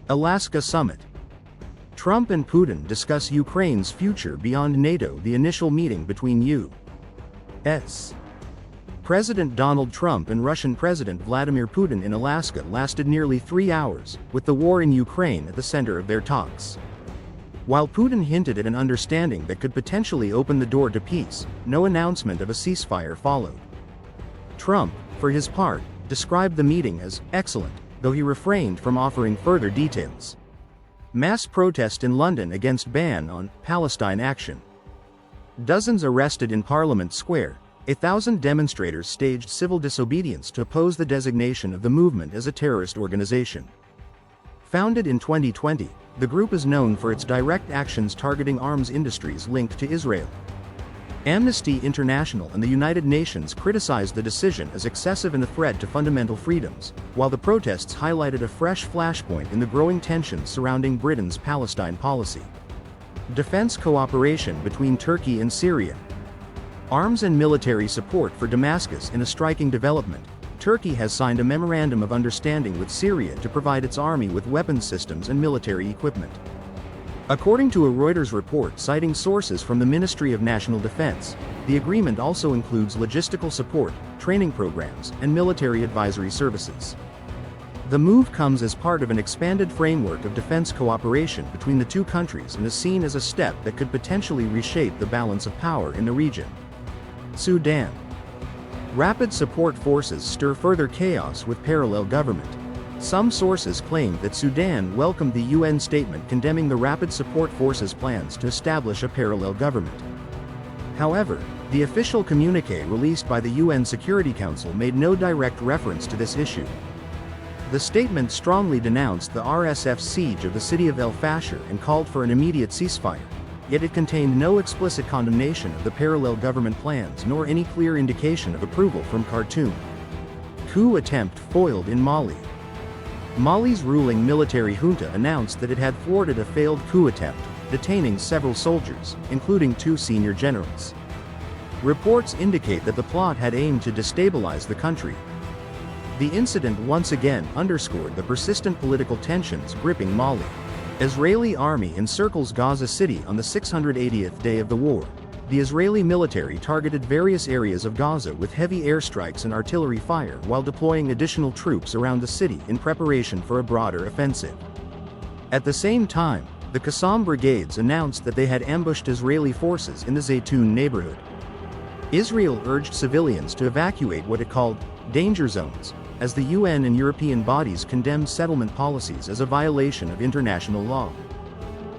Alaska Summit. Trump and Putin discuss Ukraine's future beyond NATO. The initial meeting between U.S. President Donald Trump and Russian President Vladimir Putin in Alaska lasted nearly 3 hours, with the war in Ukraine at the center of their talks. While Putin hinted at an understanding that could potentially open the door to peace, no announcement of a ceasefire followed. Trump, for his part, described the meeting as excellent, though he refrained from offering further details. Mass protest in London against ban on Palestine action. Dozens arrested in Parliament Square. 1,000 demonstrators staged civil disobedience to oppose the designation of the movement as a terrorist organization. Founded in 2020, the group is known for its direct actions targeting arms industries linked to Israel. Amnesty International and the United Nations criticized the decision as excessive and a threat to fundamental freedoms, while the protests highlighted a fresh flashpoint in the growing tensions surrounding Britain's Palestine policy. Defense cooperation between Turkey and Syria. Arms and military support for Damascus in a striking development. Turkey has signed a memorandum of understanding with Syria to provide its army with weapons systems and military equipment. According to a Reuters report citing sources from the Ministry of National Defense, the agreement also includes logistical support, training programs, and military advisory services. The move comes as part of an expanded framework of defense cooperation between the two countries and is seen as a step that could potentially reshape the balance of power in the region. Sudan. Rapid support forces stir further chaos with parallel government. Some sources claim that Sudan welcomed the UN statement condemning the Rapid Support Forces' plans to establish a parallel government. However, the official communiqué released by the UN Security Council made no direct reference to this issue. The statement strongly denounced the RSF's siege of the city of El Fasher and called for an immediate ceasefire, yet it contained no explicit condemnation of the parallel government plans nor any clear indication of approval from Khartoum. Coup attempt foiled in Mali. Mali's ruling military junta announced that it had thwarted a failed coup attempt, detaining several soldiers, including 2 senior generals. Reports indicate that the plot had aimed to destabilize the country. The incident once again underscored the persistent political tensions gripping Mali. Israeli army encircles Gaza City on the 680th day of the war. The Israeli military targeted various areas of Gaza with heavy airstrikes and artillery fire while deploying additional troops around the city in preparation for a broader offensive. At the same time, the Qassam brigades announced that they had ambushed Israeli forces in the Zaytun neighborhood. Israel urged civilians to evacuate what it called danger zones, as the UN and European bodies condemned settlement policies as a violation of international law.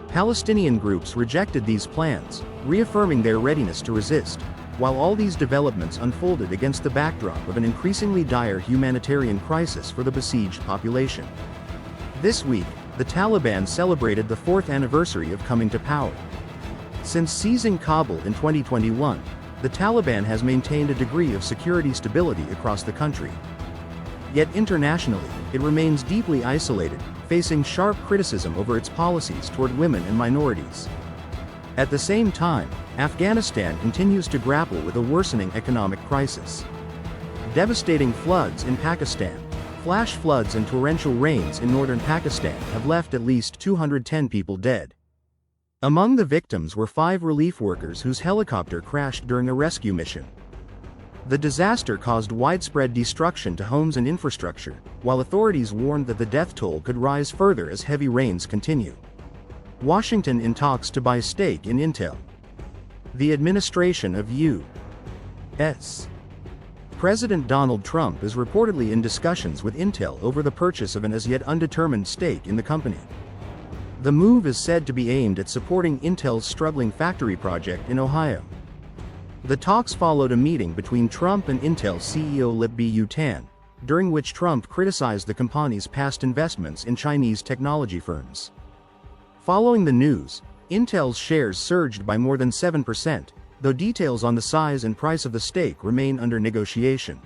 Palestinian groups rejected these plans, reaffirming their readiness to resist, while all these developments unfolded against the backdrop of an increasingly dire humanitarian crisis for the besieged population. This week, the Taliban celebrated the 4th anniversary of coming to power. Since seizing Kabul in 2021, the Taliban has maintained a degree of security stability across the country. Yet internationally, it remains deeply isolated, facing sharp criticism over its policies toward women and minorities. At the same time, Afghanistan continues to grapple with a worsening economic crisis. Devastating floods in Pakistan, flash floods and torrential rains in northern Pakistan have left at least 210 people dead. Among the victims were 5 relief workers whose helicopter crashed during a rescue mission. The disaster caused widespread destruction to homes and infrastructure, while authorities warned that the death toll could rise further as heavy rains continue. Washington in talks to buy stake in Intel. The administration of U.S. President Donald Trump is reportedly in discussions with Intel over the purchase of an as yet undetermined stake in the company. The move is said to be aimed at supporting Intel's struggling factory project in Ohio. The talks followed a meeting between Trump and Intel CEO Lip-Bu Tan, during which Trump criticized the company's past investments in Chinese technology firms. Following the news, Intel's shares surged by more than 7%, though details on the size and price of the stake remain under negotiation.